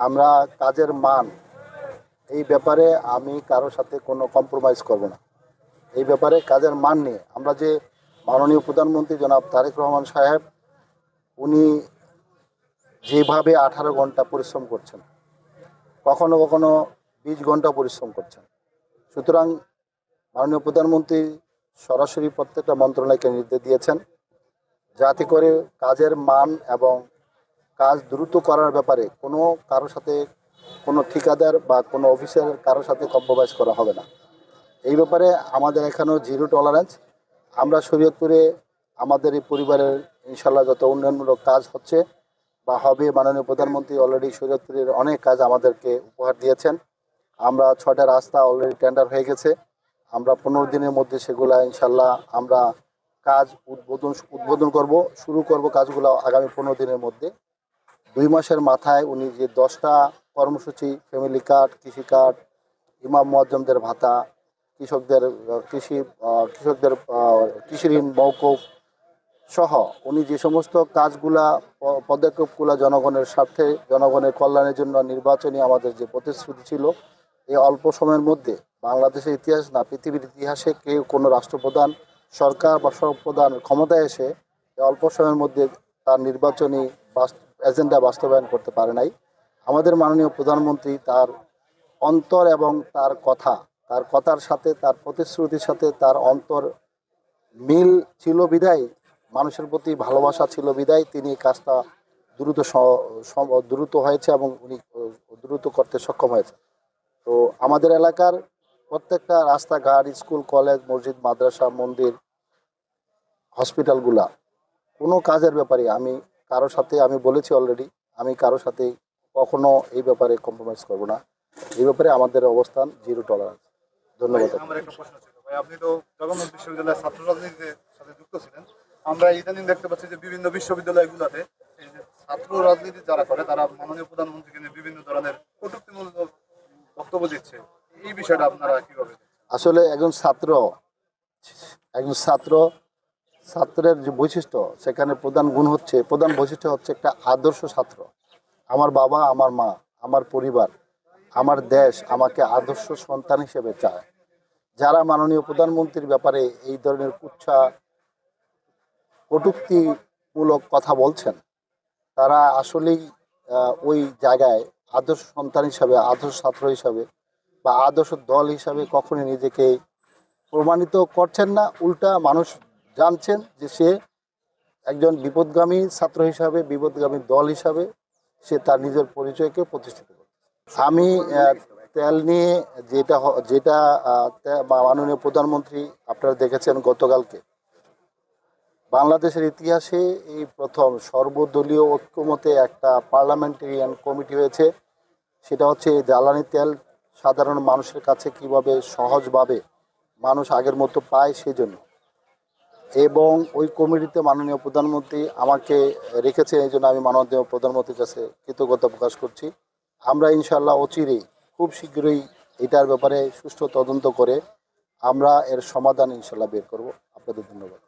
আমরা কাজের মান এই ব্যাপারে আমি কারোর সাথে কোনো কম্প্রোমাইজ করব না। এই ব্যাপারে কাজের মান নিয়ে আমরা যে মাননীয় প্রধানমন্ত্রী জনাব তারেক রহমান সাহেব উনি যেভাবে 18 ঘন্টা পরিশ্রম করছেন, কখনো কখনো 20 ঘন্টা পরিশ্রম করছেন। সুতরাং মাননীয় প্রধানমন্ত্রী সরাসরি প্রত্যেকটা মন্ত্রণালয়কে নির্দেশ দিয়েছেন যাতে করে কাজের মান এবং কাজ দ্রুত করার ব্যাপারে কোনো কারোর সাথে কোনো ঠিকাদার বা কোনো অফিসের কারোর সাথে কম্প্রোমাইজ করা হবে না। এই ব্যাপারে আমাদের এখানেও জিরো টলারেন্স। আমরা শরীয়তপুরে আমাদের এই পরিবারের ইনশাল্লাহ যত উন্নয়নমূলক কাজ হচ্ছে বা হবে, মাননীয় প্রধানমন্ত্রী অলরেডি শরীয়তপুরের অনেক কাজ আমাদেরকে উপহার দিয়েছেন। আমরা 6টা রাস্তা অলরেডি টেন্ডার হয়ে গেছে। আমরা 15 দিনের মধ্যে সেগুলা ইনশাল্লাহ আমরা কাজ উদ্বোধন করব, শুরু করব কাজগুলো আগামী 15 দিনের মধ্যে। 2 মাসের মাথায় উনি যে 10টা কর্মসূচি, ফ্যামিলি কার্ড, কৃষি কার্ড, ইমাম মুয়াজ্জমদের ভাতা, কৃষকদের কৃষকদের কৃষি ঋণ মওকুফ সহ উনি যে সমস্ত কাজগুলা পদক্ষেপগুলো জনগণের স্বার্থে, জনগণের কল্যাণের জন্য নির্বাচনী আমাদের যে প্রতিশ্রুতি ছিল, এই অল্প সময়ের মধ্যে বাংলাদেশের ইতিহাস না পৃথিবীর ইতিহাসে কেউ কোনো রাষ্ট্রপ্রধান, সরকার বা সরকারপ্রধান ক্ষমতায় এসে এই অল্প সময়ের মধ্যে তার নির্বাচনী এজেন্ডা বাস্তবায়ন করতে পারে নাই। আমাদের মাননীয় প্রধানমন্ত্রী তার অন্তর এবং তার কথার সাথে, তার প্রতিশ্রুতির সাথে তার অন্তর মিল ছিল বিধায়, মানুষের প্রতি ভালোবাসা ছিল বিধায় তিনি কাজটা দ্রুত হয়েছে এবং উনি দ্রুত করতে সক্ষম হয়েছে। তো আমাদের এলাকার প্রত্যেকটা রাস্তাঘাট, স্কুল, কলেজ, মসজিদ, মাদ্রাসা, মন্দির, হসপিটালগুলা কোনো কাজের ব্যাপারে আমি বলেছি অলরেডি, আমি কারোর সাথে কখনো এই ব্যাপারে কম্প্রোমাইজ করব না। এই ব্যাপারে আমাদের অবস্থান জিরো টলারেন্স। ধন্যবাদ। আমার একটা প্রশ্ন ছিল ভাই, আপনি তো জগন্নাথ বিশ্ববিদ্যালয়ের ছাত্র রাজনীতির সাথে যুক্ত ছিলেন। আমরা ইদানিং দেখতে পাচ্ছি যে বিভিন্ন বিশ্ববিদ্যালয়গুলোতে এই যে ছাত্র রাজনীতি যারা করে তারা মাননীয় প্রধানমন্ত্রীকে নিয়ে বিভিন্ন ধরনের কটূক্তিমূলক বক্তব্য দিচ্ছে। এই বিষয়টা আপনারা কিভাবে দেখছেন? আসলে একজন ছাত্রের যে বৈশিষ্ট্য, সেখানে প্রধান বৈশিষ্ট্য হচ্ছে একটা আদর্শ ছাত্র। আমার বাবা, আমার মা, আমার পরিবার, আমার দেশ আমাকে আদর্শ সন্তান হিসেবে চায়। যারা মাননীয় প্রধানমন্ত্রীর ব্যাপারে এই ধরনের কটূক্তিমূলক কথা বলছেন, তারা আসলেই ওই জায়গায় আদর্শ সন্তান হিসাবে, আদর্শ ছাত্র হিসাবে বা আদর্শ দল হিসাবে কখনোই নিজেকে প্রমাণিত করছেন না। উল্টা মানুষ জানছেন যে সে একজন বিপদগামী ছাত্র হিসাবে, বিপদগামী দল হিসাবে সে তার নিজের পরিচয়কে প্রতিষ্ঠিত করে। আমি তেল নিয়ে যেটা মাননীয় প্রধানমন্ত্রী আপনারা দেখেছেন গতকালকে, বাংলাদেশের ইতিহাসে এই প্রথম সর্বদলীয় ঐক্যমতে একটা পার্লামেন্টারিয়ান কমিটি হয়েছে। সেটা হচ্ছে জ্বালানি তেল সাধারণ মানুষের কাছে কিভাবে সহজভাবে মানুষ আগের মতো পায় সেজন্য। এবং ওই কমিটিতে মাননীয় প্রধানমন্ত্রী আমাকে রেখেছে, এই জন্য আমি মাননীয় প্রধানমন্ত্রীর কাছে কৃতজ্ঞতা প্রকাশ করছি। আমরা ইনশাল্লাহ অচিরেই, খুব শীঘ্রই এটার ব্যাপারে সুষ্ঠু তদন্ত করে আমরা এর সমাধান ইনশাল্লাহ বের করব। আপনাদের ধন্যবাদ।